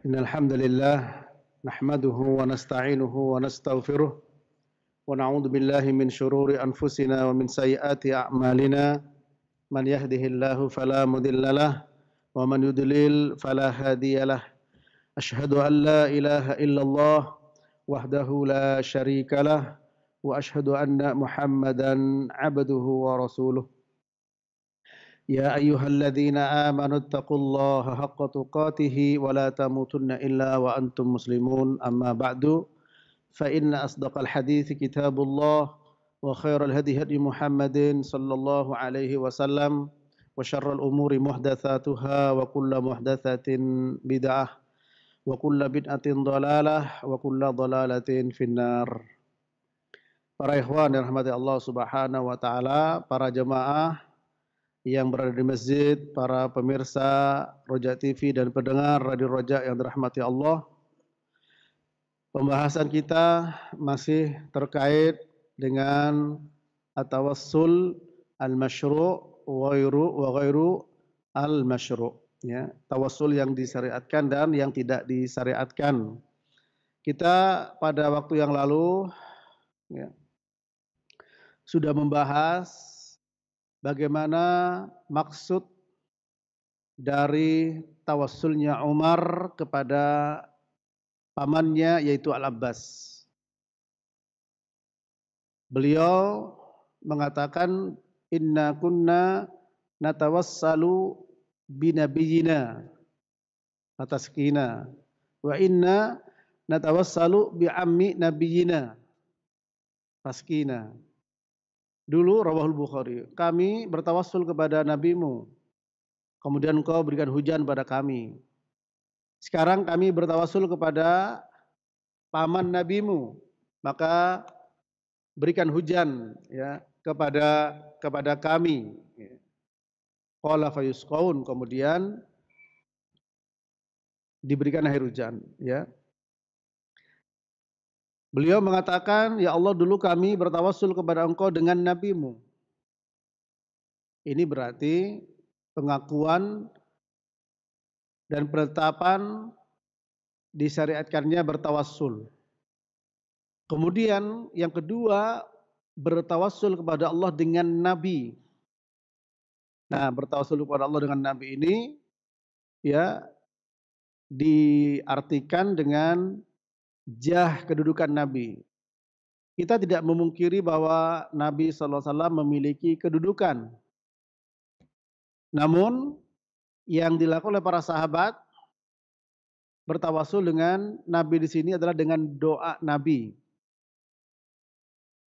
Innal hamdalillah nahmaduhu wa nasta'inuhu wa nastaghfiruh wa na'udzu billahi min shururi anfusina wa min sayyiati a'malina man yahdihillahu fala mudhillalah wa man yudlil fala hadiyalah asyhadu an la ilaha illallah wahdahu la syarikalah wa asyhadu anna muhammadan abduhu wa rasuluh. يا أيها الذين آمنوا اتقوا الله حق تقاته ولا تموتن إلا وأنتم مسلمون أما بعد فإن أصدق الحديث كتاب الله وخير الهدي هدي محمد صلى الله عليه وسلم وشر الأمور محدثاتها وكل محدثة بدعة وكل بدعة ضلالة وكل ضلالة في النار. Para ikhwan yang dirahmati Allah Subhanahu wa taala, para jemaah yang berada di masjid, para pemirsa Roja TV dan pendengar Radio Roja yang dirahmati Allah. Pembahasan kita masih terkait dengan at-tawassul al-masyru' wa ghairu al-masyru', ya, tawassul yang disyariatkan dan yang tidak disyariatkan. Kita pada waktu yang lalu ya, sudah membahas bagaimana maksud dari tawassulnya Umar kepada pamannya yaitu Al-Abbas. Beliau mengatakan inna kunna natawassalu binabiyina fataskina wa inna natawassalu bi'ammi nabiyina faskina. Dulu rawahul Bukhari, kami bertawassul kepada nabimu, kemudian engkau berikan hujan pada kami. Sekarang kami bertawassul kepada paman nabimu, maka berikan hujan ya kepada kami. Qala fayusqaun, kemudian diberikan air hujan, ya. Beliau mengatakan, ya Allah, dulu kami bertawassul kepada engkau dengan nabimu. Ini berarti pengakuan dan penetapan disyariatkannya bertawassul. Kemudian yang kedua, bertawassul kepada Allah dengan nabi. Nah, bertawassul kepada Allah dengan nabi ini ya diartikan dengan jah kedudukan Nabi. Kita tidak memungkiri bahwa Nabi SAW memiliki kedudukan. Namun yang dilakukan oleh para sahabat bertawassul dengan Nabi di sini adalah dengan doa Nabi.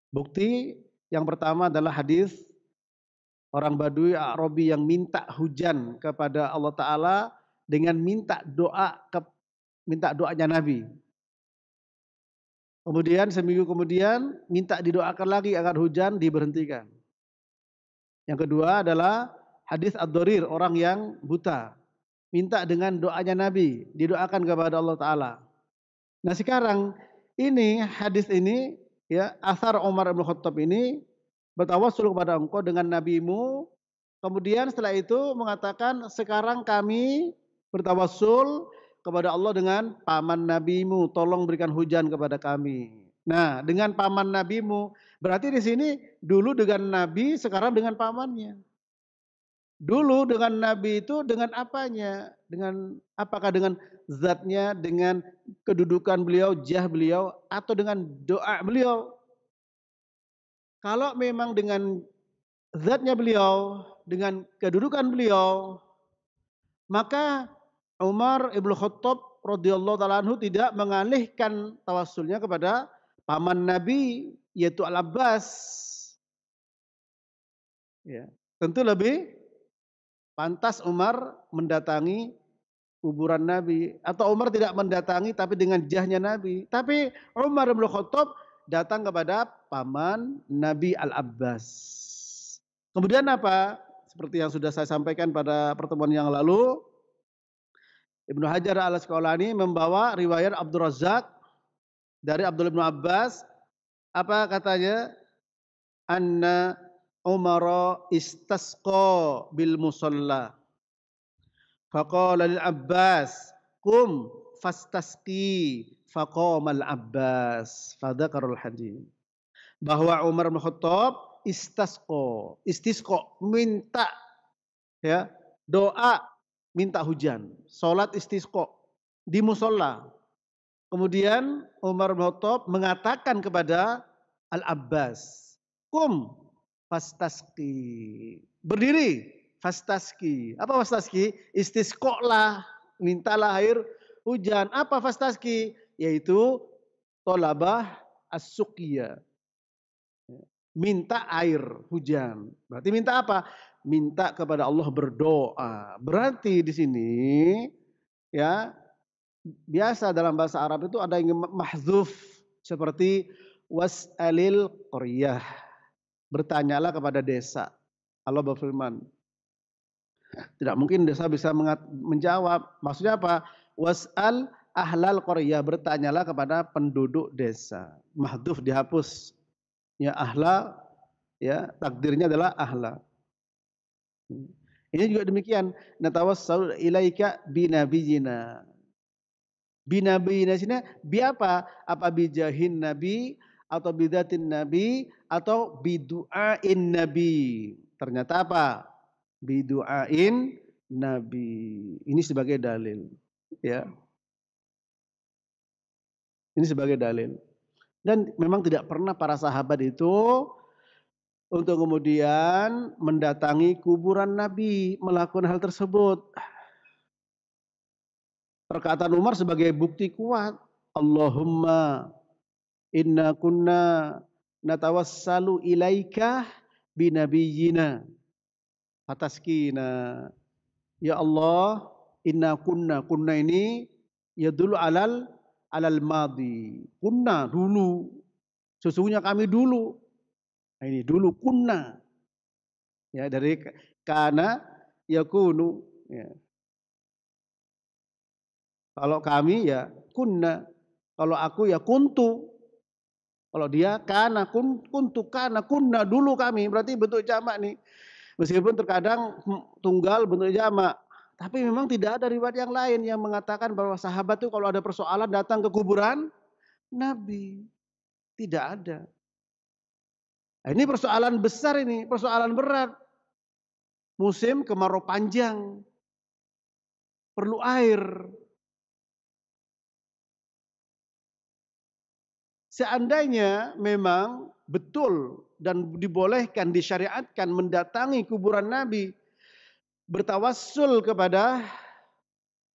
Bukti yang pertama adalah hadis orang Badui A'rabi yang minta hujan kepada Allah Ta'ala dengan minta doanya Nabi. Kemudian seminggu kemudian minta didoakan lagi agar hujan diberhentikan. Yang kedua adalah hadis Ad-Darir, orang yang buta. Minta dengan doanya Nabi, didoakan kepada Allah Ta'ala. Nah sekarang ini hadis ini ya, asar Umar bin Khattab ini bertawassul kepada engkau dengan nabimu. Kemudian setelah itu mengatakan sekarang kami bertawassul kepada Allah dengan paman nabimu, tolong berikan hujan kepada kami. Nah, dengan paman nabimu, berarti di sini dulu dengan nabi, sekarang dengan pamannya. Dulu dengan nabi itu dengan apanya? Dengan apakah dengan zatnya, dengan kedudukan beliau, jah beliau, atau dengan doa beliau? Kalau memang dengan zatnya beliau, dengan kedudukan beliau, maka Umar ibn Khattab radhiyallahu taala anhu tidak mengalihkan tawassulnya kepada paman Nabi yaitu Al-Abbas. Ya, tentu lebih pantas Umar mendatangi kuburan Nabi, atau Umar tidak mendatangi tapi dengan jahnya Nabi. Tapi Umar ibn Khattab datang kepada paman Nabi Al-Abbas. Kemudian apa? Seperti yang sudah saya sampaikan pada pertemuan yang lalu, Ibnu Hajar Al-Asqalani membawa riwayat Abdul Razak dari Abdullah bin Abbas. Apa katanya? Anna Umar istasqa bil musalla. Faqala lil Abbas, "Qum fastasqi faqamal Abbas fadzakarul hadis. Bahwa Umar bin Khattab istisqa, minta ya, doa minta hujan, salat istisqa di musola. Kemudian Umar bin Khattab mengatakan kepada Al-Abbas, "Kum fastasqi." Berdiri, fastasqi. Apa fastasqi? Istisqalah, mintalah air hujan. Apa fastasqi? Yaitu tolabah as-suqya. Minta air hujan. Berarti minta apa? Minta kepada Allah, berdoa. Berarti di sini ya, biasa dalam bahasa Arab itu ada yang mahdzuf seperti was'alil qaryah. Bertanyalah kepada desa. Allah berfirman, tidak mungkin desa bisa menjawab. Maksudnya apa? Was'al ahlal qaryah, bertanyalah kepada penduduk desa. Mahdzuf dihapus. Ya ahla, ya takdirnya adalah ahla. Ini juga demikian. Natawassalu ilaika binabiyina. Binabiyina sini bi apa? Apa bijahin nabi atau bidatin nabi atau bidu'ain nabi. Ternyata apa? Bidu'ain nabi. Ini sebagai dalil, ya. Ini sebagai dalil. Dan memang tidak pernah para sahabat itu untuk kemudian mendatangi kuburan Nabi, melakukan hal tersebut. Perkataan Umar sebagai bukti kuat. Allahumma inna kunna natawassalu ilaika binabiyyina fataskina. Ya Allah, inna kunna ini ya dulu alal madi. Kunna dulu. Sesungguhnya kami dulu. Nah, ini dulu kunna. Ya, dari kana yakunu, ya. Kalau kami ya kunna. Kalau aku ya kuntu. Kalau dia kana kuntu kana kunna, dulu kami. Berarti bentuk jamak nih. Meskipun terkadang tunggal bentuk jamak. Tapi memang tidak ada riwayat yang lain yang mengatakan bahwa sahabat itu kalau ada persoalan datang ke kuburan Nabi. Tidak ada. Nah, ini persoalan besar ini, persoalan berat. Musim kemarau panjang. Perlu air. Seandainya memang betul dan dibolehkan, disyariatkan mendatangi kuburan Nabi, bertawassul kepada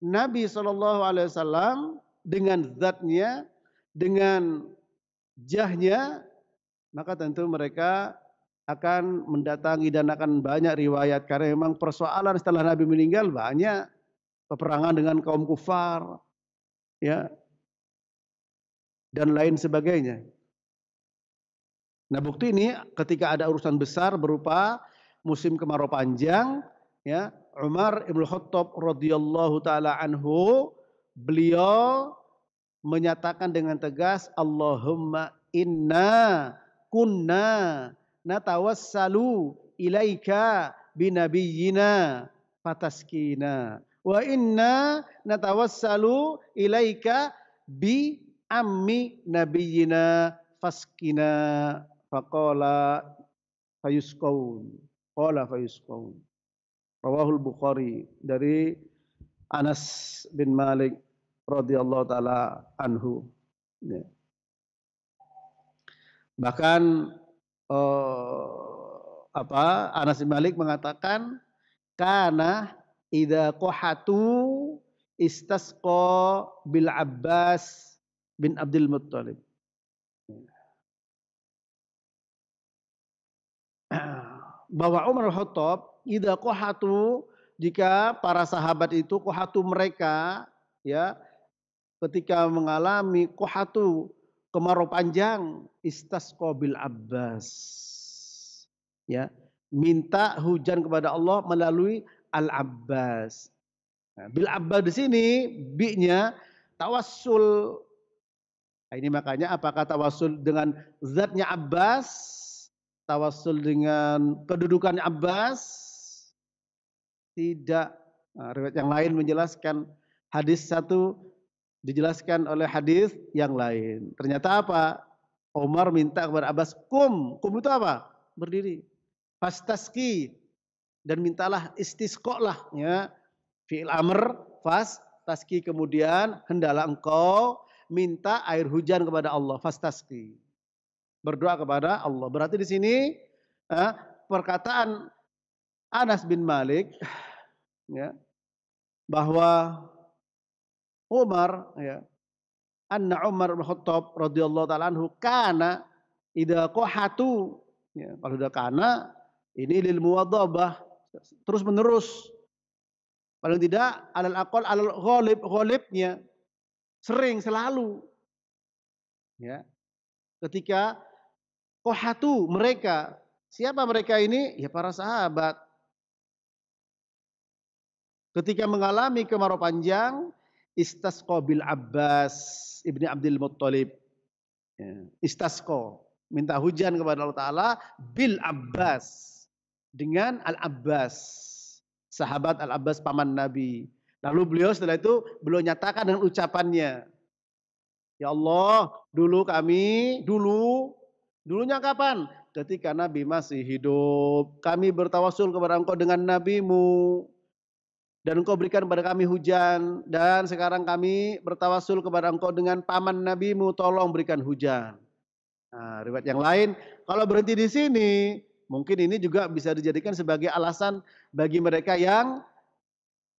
Nabi SAW dengan zatnya, dengan jahnya, maka tentu mereka akan mendatangi dan akan banyak riwayat. Karena memang persoalan setelah Nabi meninggal banyak. Peperangan dengan kaum kufar, ya, dan lain sebagainya. Nah, bukti ini ketika ada urusan besar berupa musim kemarau panjang, ya, Umar Ibn Khattab radhiyallahu taala anhu, beliau menyatakan dengan tegas, Allahumma inna kunna natawassalu ilaika binabiyyina fataskina wa inna natawassalu ilaika bi ammi nabiyyina faskina faqala fayusqaun. Qala fayusqaun. Rawahul Bukhari, dari Anas bin Malik radhiyallahu taala anhu. Ya. Bahkan Anas bin Malik mengatakan kana idza qahatu istasqa bil Abbas bin Abdul Muttalib. Bahwa Umar al-Khattab idza qahatu, jika para sahabat itu qahatu mereka, ya, ketika mengalami qahatu kemarau panjang, istasqa bil Abbas, ya, minta hujan kepada Allah melalui Al-Abbas. Nah, bil Abbas di sini bi-nya tawassul. Nah, ini makanya apakah tawassul dengan zatnya Abbas, tawassul dengan kedudukan Abbas? Tidak. Nah, riwayat yang lain menjelaskan, hadis satu Dijelaskan oleh hadis yang lain. Ternyata apa? Umar minta kepada Abbas, kum itu apa? Berdiri. Fastaski, dan mintalah istisqa lah, ya. Fi'il amr, taski, kemudian hendaklah engkau minta air hujan kepada Allah, fastaski. Berdoa kepada Allah. Berarti di sini perkataan Anas bin Malik, ya, bahwa Umar, ya, anna Umar bin Khattab radhiyallahu taala anhu kana idza qahatu, ya, kalau udah kana ini lil muwadhabah, terus menerus, paling tidak alal aqal alal ghalibnya, sering, selalu, ya. Ketika qahatu, mereka, siapa mereka ini? Ya para sahabat. Ketika mengalami kemarau panjang, istasqa bil Abbas ibni Abdul Muttalib. Ya, istasqa, minta hujan kepada Allah Ta'ala bil Abbas, dengan Al-Abbas, sahabat Al-Abbas paman Nabi. Lalu beliau setelah itu beliau nyatakan dengan ucapannya, ya Allah, dulunya kapan? Ketika Nabi masih hidup, kami bertawasul kepada engkau dengan nabimu, dan engkau berikan kepada kami hujan, dan sekarang kami bertawasul kepada engkau dengan paman nabimu, tolong berikan hujan. Nah, riwayat yang lain, kalau berhenti di sini, mungkin ini juga bisa dijadikan sebagai alasan bagi mereka yang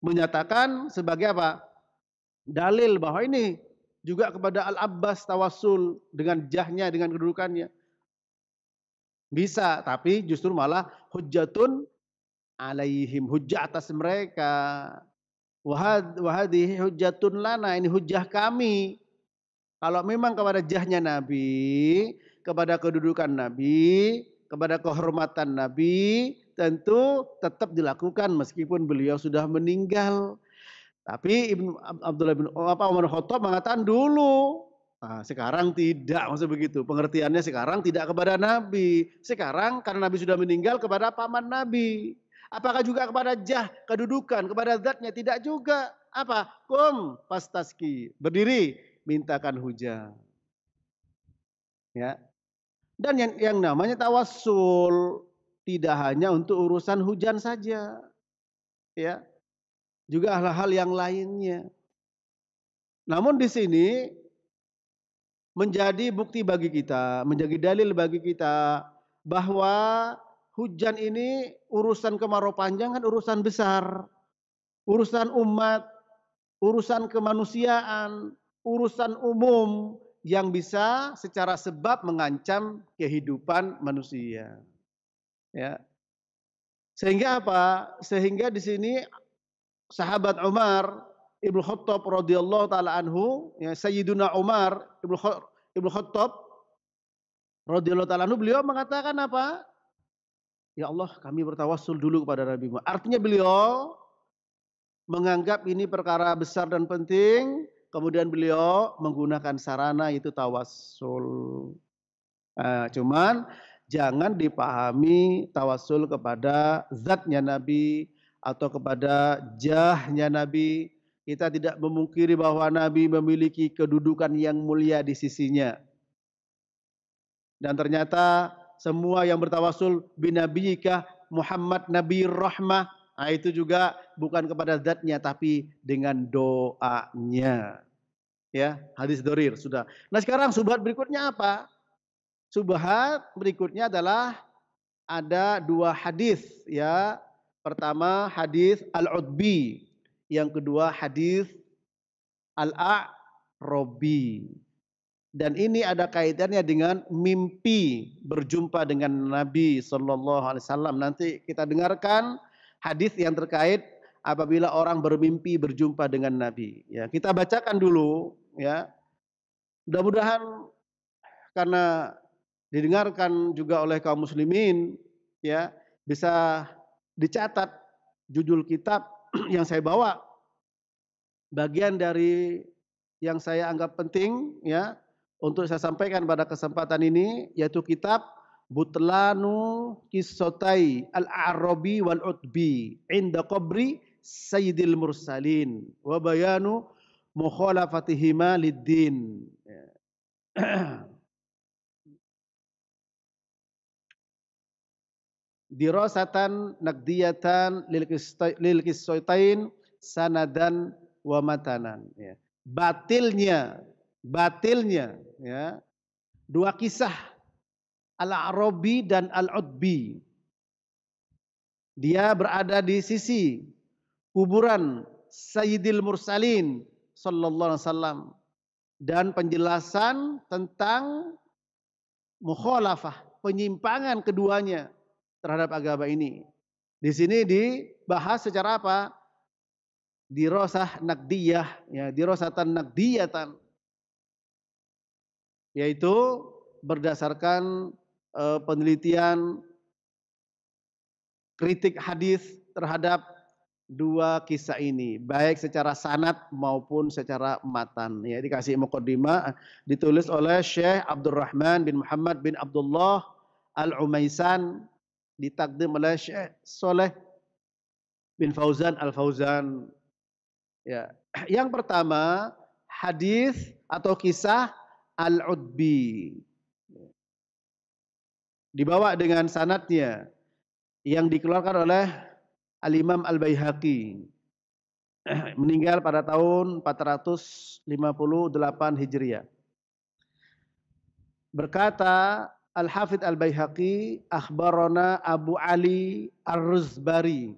menyatakan sebagai apa? Dalil bahwa ini juga kepada Al-Abbas tawassul dengan jahnya, dengan kedudukannya. Bisa, tapi justru malah hujjatun alaihim, hujjah atas mereka. Wahadihi hujjatun lana, ini hujjah kami. Kalau memang kepada jahnya Nabi, kepada kedudukan Nabi, kepada kehormatan Nabi, tentu tetap dilakukan meskipun beliau sudah meninggal. Tapi Abdullah bin Umar Khattab mengatakan dulu. Nah, sekarang tidak, maksud begitu. Pengertiannya sekarang tidak kepada Nabi. Sekarang karena Nabi sudah meninggal, kepada paman Nabi. Apakah juga kepada jah, kedudukan, kepada zatnya? Tidak juga. Apa? Kum fastaski, berdiri, mintakan hujan. Ya. Dan yang namanya tawassul tidak hanya untuk urusan hujan saja. Ya. Juga hal-hal yang lainnya. Namun di sini menjadi bukti bagi kita, menjadi dalil bagi kita bahwa hujan ini urusan kemarau panjang kan urusan besar, urusan umat, urusan kemanusiaan, urusan umum yang bisa secara sebab mengancam kehidupan manusia. Ya. Sehingga apa? Sehingga di sini sahabat Umar Ibnu Khattab radhiyallahu taala anhu, ya, Sayyiduna Umar Ibnu Khattab radhiyallahu taala anhu, beliau mengatakan apa? Ya Allah, kami bertawassul dulu kepada Nabi-Mu. Artinya beliau menganggap ini perkara besar dan penting, kemudian beliau menggunakan sarana itu tawassul. Cuman jangan dipahami tawassul kepada zatnya Nabi atau kepada jahnya Nabi. Kita tidak memungkiri bahwa Nabi memiliki kedudukan yang mulia di sisinya. Dan ternyata semua yang bertawassul binabiyika Muhammad Nabi Rahmah, itu juga bukan kepada zatnya tapi dengan doanya. Ya, hadis dorir sudah. Nah, sekarang subhat berikutnya apa? Subhat berikutnya adalah ada dua hadis, ya. Pertama hadis Al-Udbi, yang kedua hadis Al-A'rabi. Dan ini ada kaitannya dengan mimpi berjumpa dengan Nabi Sallallahu Alaihi Wasallam. Nanti kita dengarkan hadis yang terkait apabila orang bermimpi berjumpa dengan Nabi. Ya, kita bacakan dulu. Ya, mudah-mudahan karena didengarkan juga oleh kaum muslimin, ya, bisa dicatat judul kitab yang saya bawa. Bagian dari yang saya anggap penting, ya, untuk saya sampaikan pada kesempatan ini, yaitu kitab Butlanu Qissatai Al-A'rabi wal Utbi inda qabri Sayyidil Mursalin wa bayanu mukhalafatihima lid-din. Dirasatan naqdiyatan lil qissaitain sanadan wa matanan, ya. Batilnya ya, dua kisah Al-A'rabi dan Al-Utbi. Dia berada di sisi kuburan Sayyidil Mursalin sallallahu alaihi wasallam, dan penjelasan tentang mukhalafah, penyimpangan keduanya terhadap agama ini. Di sini dibahas secara apa? Dirasah naqdiyah, ya, dirasatan naqdiyatan, yaitu berdasarkan penelitian kritik hadis terhadap dua kisah ini, baik secara sanad maupun secara matan. Ya, dikasih muqaddimah, ditulis oleh Syekh Abdurrahman bin Muhammad bin Abdullah Al-Umaisan, ditakdim oleh Syekh Saleh bin Fauzan Al-Fauzan. Ya, yang pertama hadis atau kisah Al-Utbi, dibawa dengan sanadnya yang dikeluarkan oleh Al-Imam Al-Baihaqi, meninggal pada tahun 458 Hijriah. Berkata Al-Hafidz Al-Baihaqi, akhbarana Abu Ali Ar-Ruzbari,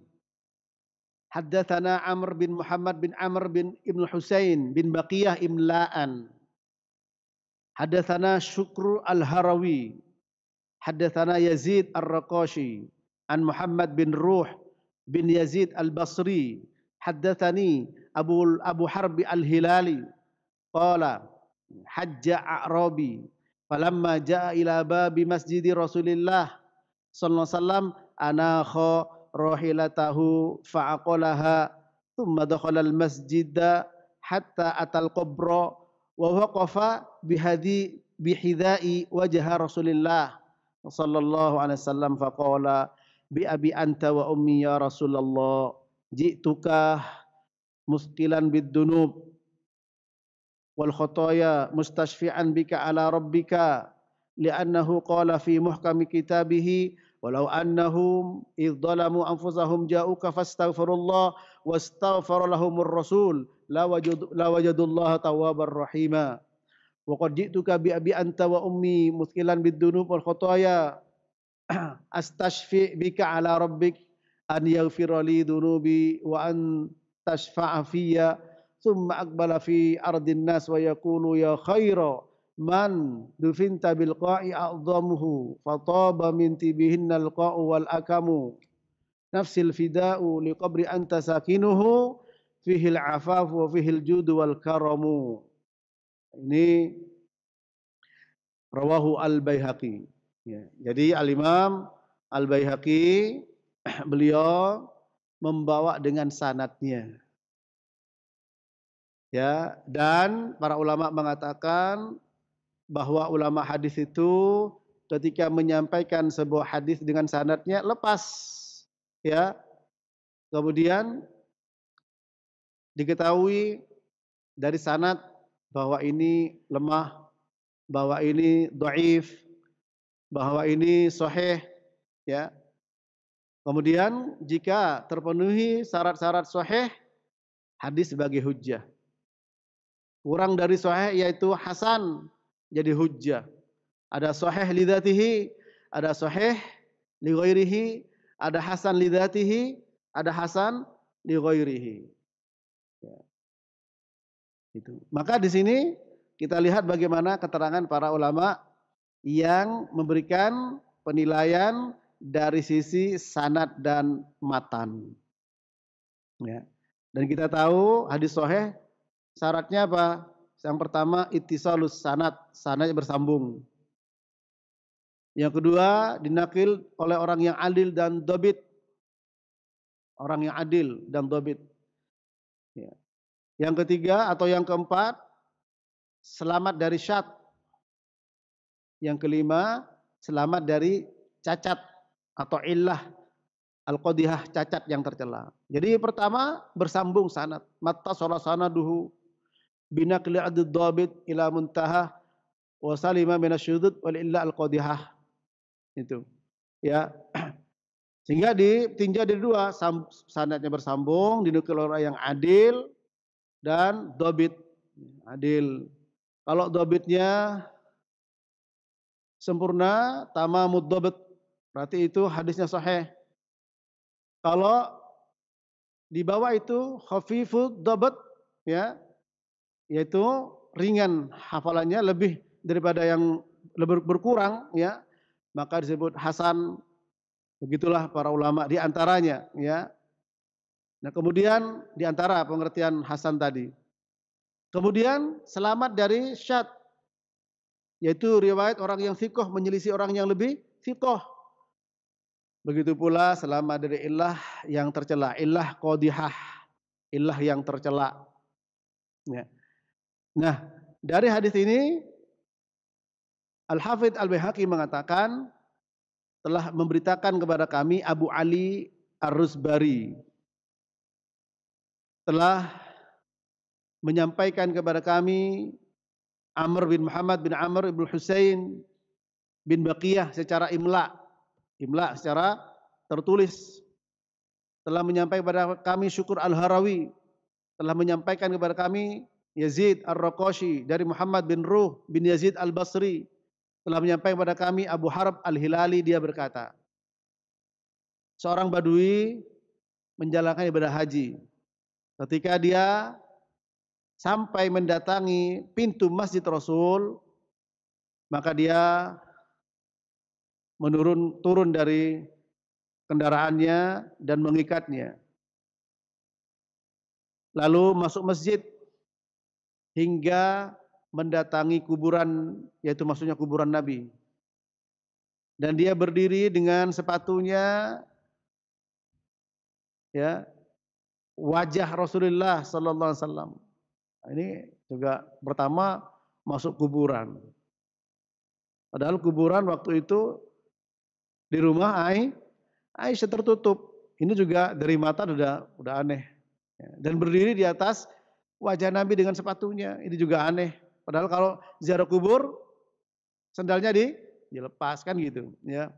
haddatsana Amr bin Muhammad bin Amr bin Ibn Husain bin Baqiyah Imla'an, haddatsana Syukru Al-Harawi, haddatsana Yazid Ar-Raqashi an Muhammad bin Ruh bin Yazid Al-Basri, haddatsani Abu Harbi Al-Hilali qala hajja A'rabi falamma jaa ila babi masjidi Rasulillah sallallahu alaihi wasallam anakha rahilatahu fa'aqalaha thumma dakhala al-masjida hatta atal qabra wa waqafa bihidai wajha Rasulillah sallallahu alaihi wasallam faqala bi abi anta wa ummi ya Rasulullah ji'tuka mustilan bid-dunub wal khotoya mustashfi'an bika ala rabbika li'annahu qala fi muhkami kitabihi walau annahum idh dhalamu anfusahum ja'uka fastaghfirullah wastaghfara lahumur rasul la wajadullaha tawwabar rahima wa qad ji'tuka bi abi anta wa ummi mustilan bid-dunub wal khotoya astashfi bika ala rabbik an yaghfira li dhunubi wa an tashfa'a fiyya thumma aqbala fi ardin nas wa yaqulu ya khaira man dufinta bil qa'i a'dhamuhu fataba min tibihinna al qa'u wal akamu nafsil fida'u li qabri anta sakinuhu fihi al afafu wa fihi al judu wal karamu. Ini rawahu Al-Baihaqi. Ya, jadi Al-Imam Al-Baihaqi beliau membawa dengan sanadnya. Ya, dan para ulama mengatakan bahwa ulama hadis itu ketika menyampaikan sebuah hadis dengan sanadnya lepas, ya. Kemudian diketahui dari sanad bahwa ini lemah, bahwa ini dhaif, bahwa ini sahih, ya. Kemudian jika terpenuhi syarat-syarat sahih, hadis sebagai hujjah. Kurang dari sahih yaitu hasan, jadi hujjah. Ada sahih li dzatihi, ada sahih li ghairihi, ada hasan li dzatihi, ada hasan li ghairihi. Ya. Itu. Maka di sini kita lihat bagaimana keterangan para ulama yang memberikan penilaian dari sisi sanad dan matan. Ya. Dan kita tahu hadis sahih syaratnya apa? Yang pertama ittisalus sanad, sanadnya bersambung. Yang kedua dinakil oleh orang yang adil dan dhabit. Orang yang adil dan dhabit. Ya. Yang ketiga atau yang keempat selamat dari syadz. Yang kelima, selamat dari cacat atau illah al-qadhihah, cacat yang tercela. Jadi pertama bersambung sanad, mattasala sanaduhu. binaqli adud dhabit ila muntaha wa salima minasyudud wal illa al-qadihah. Itu. Ya. Sehingga ditinjau dari dua, sanadnya bersambung, dinukil orang yang adil dan dhabit. Adil. Kalau dhabitnya sempurna, tamamud dhabit, berarti itu hadisnya sahih. Kalau di bawah itu khafifud dhabit, ya, yaitu ringan hafalannya lebih daripada yang berkurang, ya, maka disebut hasan. Begitulah para ulama di antaranya, ya. Nah, kemudian di antara pengertian hasan tadi. Kemudian selamat dari syadz, yaitu riwayat orang yang thiqah menyelisih orang yang lebih thiqah. Begitu pula selamat dari illah yang tercela, illah qadihah, illah yang tercela. Ya. Nah, dari hadis ini Al-Hafidz Al-Baihaqi mengatakan telah memberitakan kepada kami Abu Ali Ar-Rusbari telah menyampaikan kepada kami Amr bin Muhammad bin Amr ibn Husain bin Baqiyah secara imla secara tertulis, telah menyampaikan kepada kami Syukur Al-Harawi telah menyampaikan kepada kami Yazid Ar-Raqashi dari Muhammad bin Ruh bin Yazid Al-Basri telah menyampaikan kepada kami Abu Harb Al-Hilali, dia berkata, seorang badui menjalankan ibadah haji. Ketika dia sampai mendatangi pintu Masjid Rasul, maka dia turun dari kendaraannya dan mengikatnya. Lalu masuk masjid hingga mendatangi kuburan, yaitu maksudnya kuburan Nabi. Dan dia berdiri dengan sepatunya, ya, wajah Rasulullah sallallahu alaihi wasallam. Ini juga pertama masuk kuburan. Padahal kuburan waktu itu di rumah Aisyah tertutup. Ini juga dari mata udah aneh. Dan berdiri di atas wajah Nabi dengan sepatunya, ini juga aneh. Padahal kalau ziarah kubur sendalnya dilepaskan gitu, ya.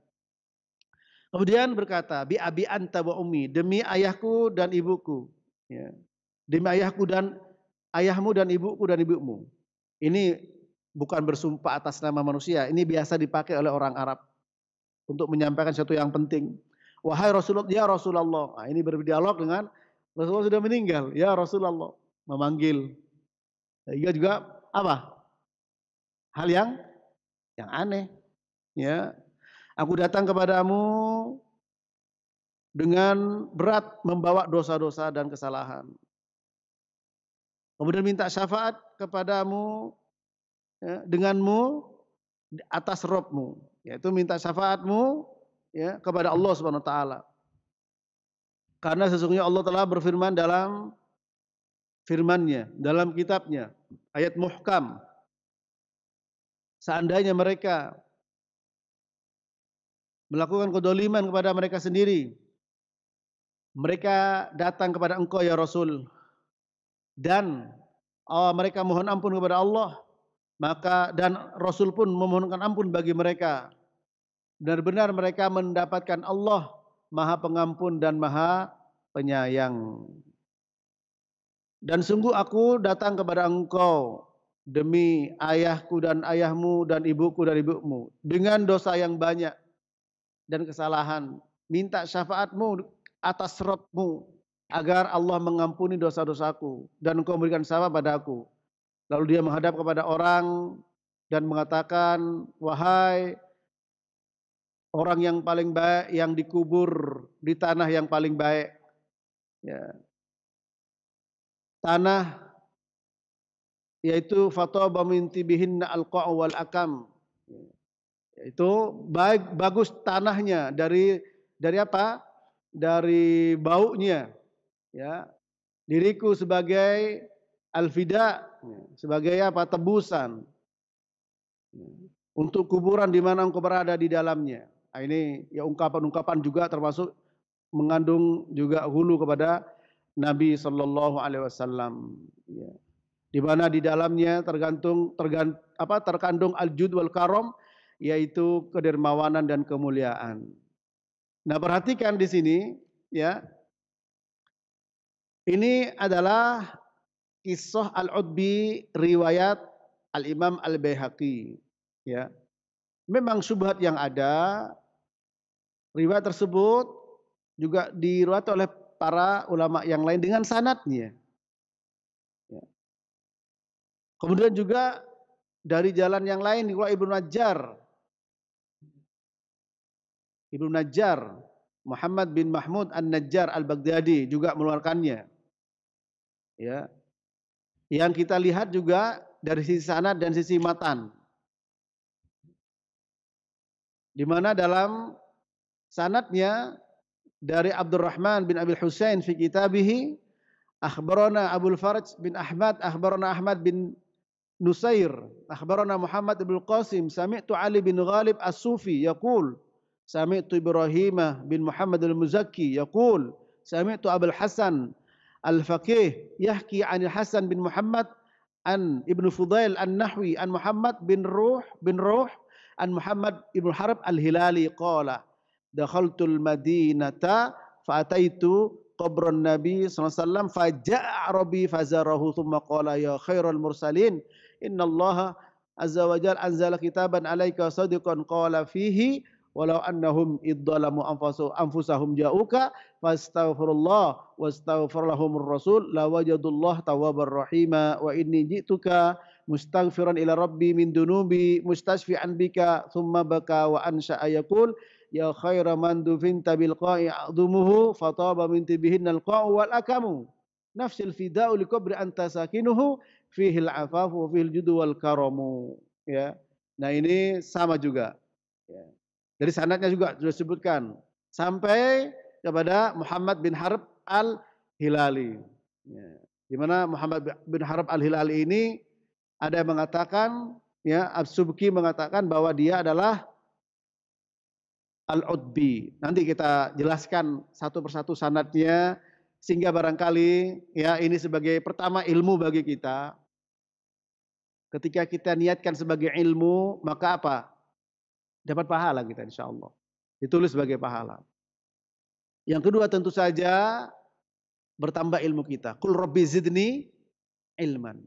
Kemudian berkata, bi abi anta wa ummi, demi ayahku dan ibuku, ya. Demi ayahku dan ayahmu dan ibumu. Ini bukan bersumpah atas nama manusia, ini biasa dipakai oleh orang Arab untuk menyampaikan sesuatu yang penting. Wahai Rasulullah, ya Rasulullah. Nah, ini berdialog dengan Rasulullah sudah meninggal, ya Rasulullah, memanggil. Sehingga juga apa? Hal yang aneh, ya. Aku datang kepadamu dengan berat membawa dosa-dosa dan kesalahan. Kemudian minta syafaat kepadamu, ya, denganmu atas Robmu, yaitu minta syafaatmu, ya, kepada Allah Subhanahu Wa Taala. Karena sesungguhnya Allah telah berfirman dalam firman-Nya, dalam kitabnya, ayat muhkam. Seandainya mereka melakukan kedoliman kepada mereka sendiri, mereka datang kepada engkau ya Rasul, dan mereka mohon ampun kepada Allah, maka dan Rasul pun memohonkan ampun bagi mereka. Benar-benar mereka mendapatkan Allah Maha Pengampun dan Maha Penyayang. Dan sungguh aku datang kepada engkau demi ayahku dan ayahmu dan ibuku dan ibumu dengan dosa yang banyak dan kesalahan. Minta syafaatmu atas Rabbmu agar Allah mengampuni dosa-dosaku dan engkau memberikan syafaat padaku. Lalu dia menghadap kepada orang dan mengatakan, wahai orang yang paling baik yang dikubur di tanah yang paling baik, ya. Tanah yaitu fataba min tibihinna alqa' wal akam. Itu bagus tanahnya dari apa? Dari baunya, ya. Diriku sebagai al-fida, sebagai apa? Tebusan untuk kuburan di mana engkau berada di dalamnya. Nah, ini ya ungkapan-ungkapan juga termasuk mengandung juga hulu kepada Nabi Sallallahu Alaihi Wasallam. Ya. di mana di dalamnya terkandung al-jud wal karam, yaitu kedermawanan dan kemuliaan. Nah, perhatikan di sini ya. Ini adalah kisah al-Utbi riwayat Al-Imam Al-Baihaqi ya. Memang syubhat yang ada, riwayat tersebut juga diriwayatkan oleh para ulama yang lain dengan sanadnya. Ya. Kemudian juga dari jalan yang lain juga Ibnu Najjar, Muhammad bin Mahmud An-Najjar Al-Baghdadi juga mengeluarkannya. Ya. Yang kita lihat juga dari sisi sanad dan sisi matan. Di mana dalam sanadnya dari Abdurrahman bin Abil Husain fi kitabihi akhbarana Abul Faraj bin Ahmad akhbarana Ahmad bin Nusair akhbarana Muhammad ibn Qasim sami'tu Ali bin Ghalib As-Sufi yaqul sami'tu Ibrahim bin Muhammad al-Muzakki yaqul sami'tu Abul Hasan Al-Faqih yahki 'an Hasan bin Muhammad an Ibnu Fudail An-Nahwi an Muhammad bin Ruh an Muhammad ibn Harb Al-Hilali qala dakhaltul Madinata fa ataitu qabran Nabi sallallahu alaihi wasallam faja'a Arabi fazarahu thumma qala ya khairal mursalin innallaha azza wa jalla anzala kitaban alayka sadiqan qala fihi walau annahum idzalamu anfusahum ja'uka fastaghfirullah wastaghfir lahumur rasul lawajadullah tawwabar rahima wa inni ji'tuka mustaghfiran ila rabbi min dunubi mustashfi'an bika thumma baka wa ansha ayaqul ya khaira man dufinta bil qa'i a'dumuhu fataba min tibihinnal qa'u wal akamu nafsil fida'u li qabri anta sakinuhu fihi al afafu fil judu wal karamu ya. Nah, ini sama juga ya. Dari sanadnya juga sudah disebutkan sampai kepada Muhammad bin Harb Al-Hilali ya. Di mana Muhammad bin Harb Al-Hilali ini ada yang mengatakan ya, As-Subki mengatakan bahwa dia adalah Al-Utbi. Nanti kita jelaskan satu persatu sanadnya sehingga barangkali ya ini sebagai pertama ilmu bagi kita. Ketika kita niatkan sebagai ilmu, maka apa? Dapat pahala kita insyaallah. Ditulis sebagai pahala. Yang kedua tentu saja bertambah ilmu kita. Qul rabbi zidni ilman.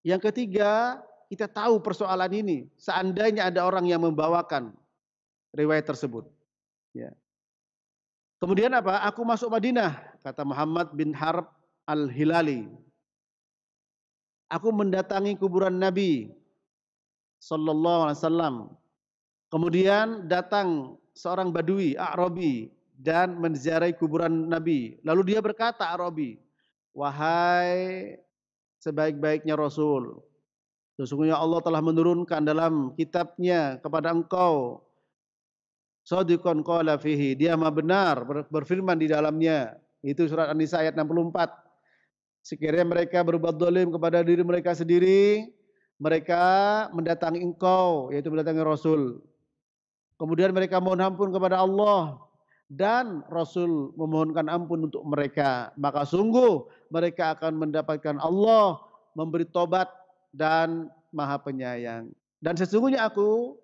Yang ketiga, kita tahu persoalan ini. Seandainya ada orang yang membawakan riwayat tersebut. Ya. Kemudian apa? Aku masuk Madinah, kata Muhammad bin Harb Al-Hilali. Aku mendatangi kuburan Nabi sallallahu alaihi wasallam. Kemudian datang seorang badui, A'rabi, dan menziarahi kuburan Nabi. Lalu dia berkata, A'rabi, wahai sebaik-baiknya Rasul, sesungguhnya Allah telah menurunkan dalam kitabnya kepada engkau Shadiqan qala fihi, dia maha benar berfirman di dalamnya. Itu surat An-Nisa ayat 64. Sekiranya mereka berbuat zalim kepada diri mereka sendiri, mereka mendatangi engkau, yaitu mendatangi Rasul. Kemudian mereka mohon ampun kepada Allah dan Rasul memohonkan ampun untuk mereka. Maka sungguh mereka akan mendapatkan Allah memberi tobat dan Maha Penyayang. Dan sesungguhnya aku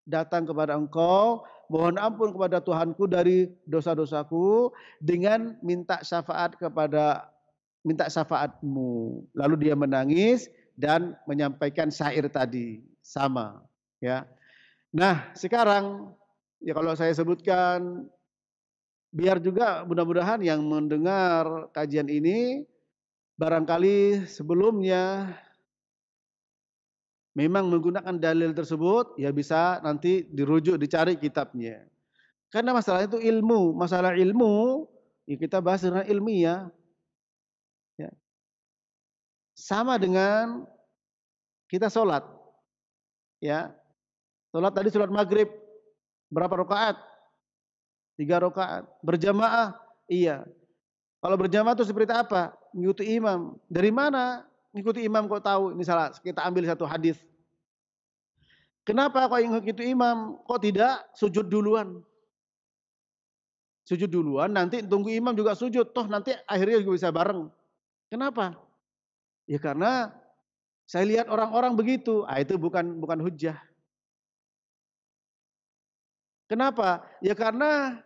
datang kepada engkau, mohon ampun kepada Tuhanku dari dosa-dosaku dengan minta syafaatmu. Lalu dia menangis dan menyampaikan syair tadi sama ya. Nah, sekarang ya kalau saya sebutkan biar juga mudah-mudahan yang mendengar kajian ini barangkali sebelumnya memang menggunakan dalil tersebut, ya bisa nanti dirujuk, dicari kitabnya. Karena masalah itu ilmu, masalah ilmu, ya kita bahas dengan ilmiah. Ya. Sama dengan kita sholat. Ya. Sholat tadi sholat maghrib, berapa rakaat? 3 rakaat. Berjamaah? Iya. Kalau berjamaah itu seperti apa? Mengikuti imam. Dari mana mengikuti imam kok tahu? Ini salah, kita ambil satu hadis. Kenapa kok mengikuti imam? Kok tidak sujud duluan? Sujud duluan, nanti tunggu imam juga sujud. Toh nanti akhirnya juga bisa bareng. Kenapa? Ya karena Saya lihat orang-orang begitu. Itu bukan hujjah. Kenapa? Ya karena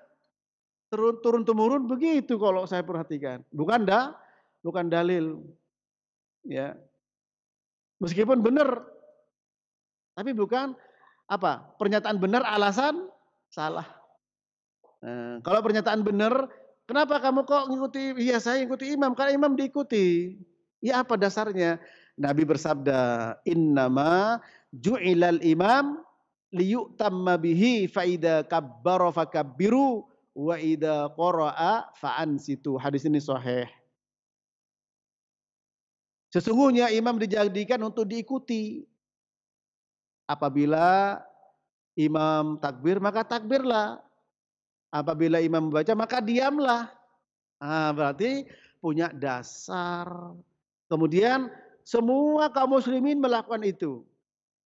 turun-temurun begitu kalau saya perhatikan. Bukan dalil. Ya. Meskipun benar, tapi bukan pernyataan benar, alasan salah. Kalau pernyataan benar, kenapa kamu kok ngikuti? Iya, saya ikuti imam, karena imam diikuti. Ya apa dasarnya? Nabi bersabda, "Innama ju'ilal imam liyu'tamma bihi fa idza kabbara fakabbiru wa idza qara'a fa'ansitu." Hadis ini sahih. Sesungguhnya imam dijadikan untuk diikuti. Apabila imam takbir, maka takbirlah. Apabila imam membaca, maka diamlah. Berarti punya dasar. Kemudian semua kaum muslimin melakukan itu.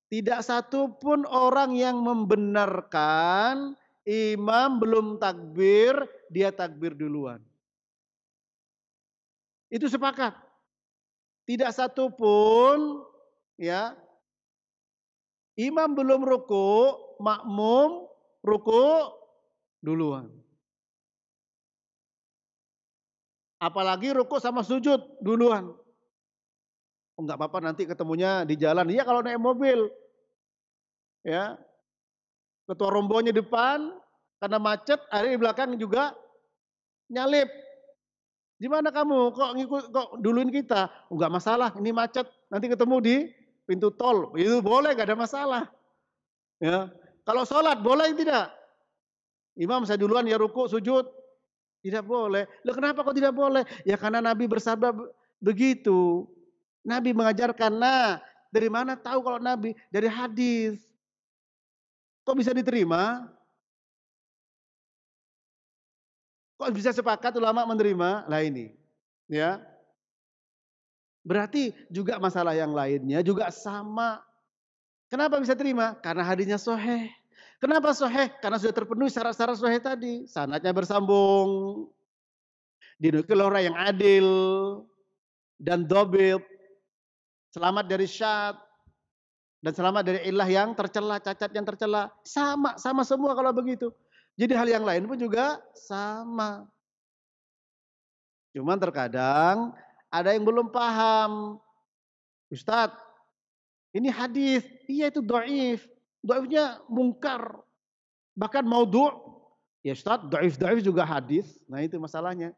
Tidak satu pun orang yang membenarkan imam belum takbir, dia takbir duluan. Itu sepakat. Tidak satu pun ya, imam belum ruku, makmum ruku duluan. Apalagi ruku sama sujud duluan. Enggak apa-apa, nanti ketemunya di jalan. Iya kalau naik mobil. Ya. Ketua rombonnya depan, karena macet, akhirnya di belakang juga nyalip. Gimana kamu? Kok duluin kita? Enggak masalah, ini macet. Nanti ketemu di pintu tol. Itu boleh, enggak ada masalah. Ya. Kalau sholat boleh tidak? Imam saya duluan ya ruku, sujud. Tidak boleh. Loh kenapa kok tidak boleh? Ya karena Nabi bersabda begitu. Nabi mengajarkan. Nah, dari mana tahu kalau Nabi? Dari hadis. Kok bisa diterima? Kok bisa sepakat ulama menerima? Lah ini. Ya. Berarti juga masalah yang lainnya juga sama. Kenapa bisa terima? Karena hadisnya sahih. Kenapa sahih? Karena sudah terpenuhi syarat-syarat sahih tadi. Sanadnya bersambung. Dinukil orang yang adil dan dobit. Selamat dari syad. Dan selamat dari illah yang tercela, cacat yang tercela. Sama semua kalau begitu. Jadi hal yang lain pun juga sama. Cuman terkadang ada yang belum paham. Ustadz, ini hadis. Iya itu dhaif. Dhaifnya mungkar. Bahkan maudhu'. Ya Ustadz, dhaif juga hadis. Nah itu masalahnya.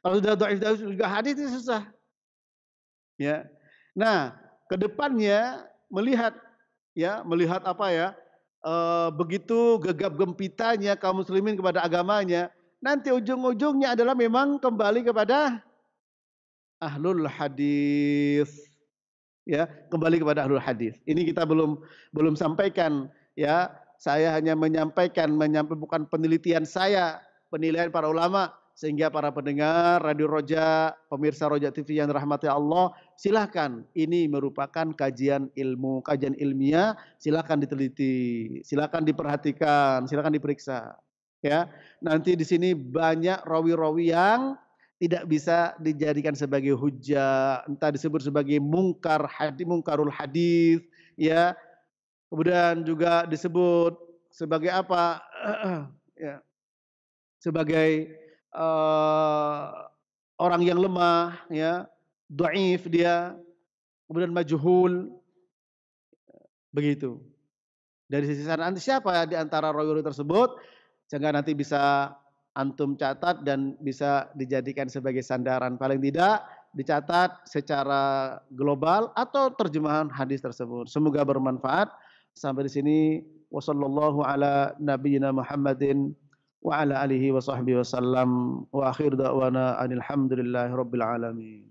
Kalau sudah dhaif juga hadis itu susah. Ya. Nah, kedepannya melihat begitu gegap gempitanya kaum muslimin kepada agamanya, nanti ujung-ujungnya adalah memang kembali kepada ahlul hadis. Ya, kembali kepada ahlul hadis. Ini kita belum sampaikan ya. Saya hanya menyampaikan bukan penelitian saya, penilaian para ulama. Sehingga para pendengar Radio Roja, pemirsa Roja TV yang dirahmati Allah, silahkan, ini merupakan kajian ilmu, kajian ilmiah, silahkan diteliti, silahkan diperhatikan, silahkan diperiksa. Ya, nanti di sini banyak rawi-rawi yang tidak bisa dijadikan sebagai hujjah, entah disebut sebagai mungkarul hadis, ya, kemudian juga disebut sebagai apa, ya, sebagai orang yang lemah, ya, dhaif dia, kemudian majhul, begitu. Dari sisi sana nanti siapa di antara rawi-rawi tersebut, sehingga nanti bisa antum catat dan bisa dijadikan sebagai sandaran. Paling tidak dicatat secara global atau terjemahan hadis tersebut. Semoga bermanfaat. Sampai di sini. Wassallallahu ala nabiyyina Muhammadin wa ala alihi wa sahbihi wasallam wa akhir da'wana anil hamdulillahi rabbil alamin.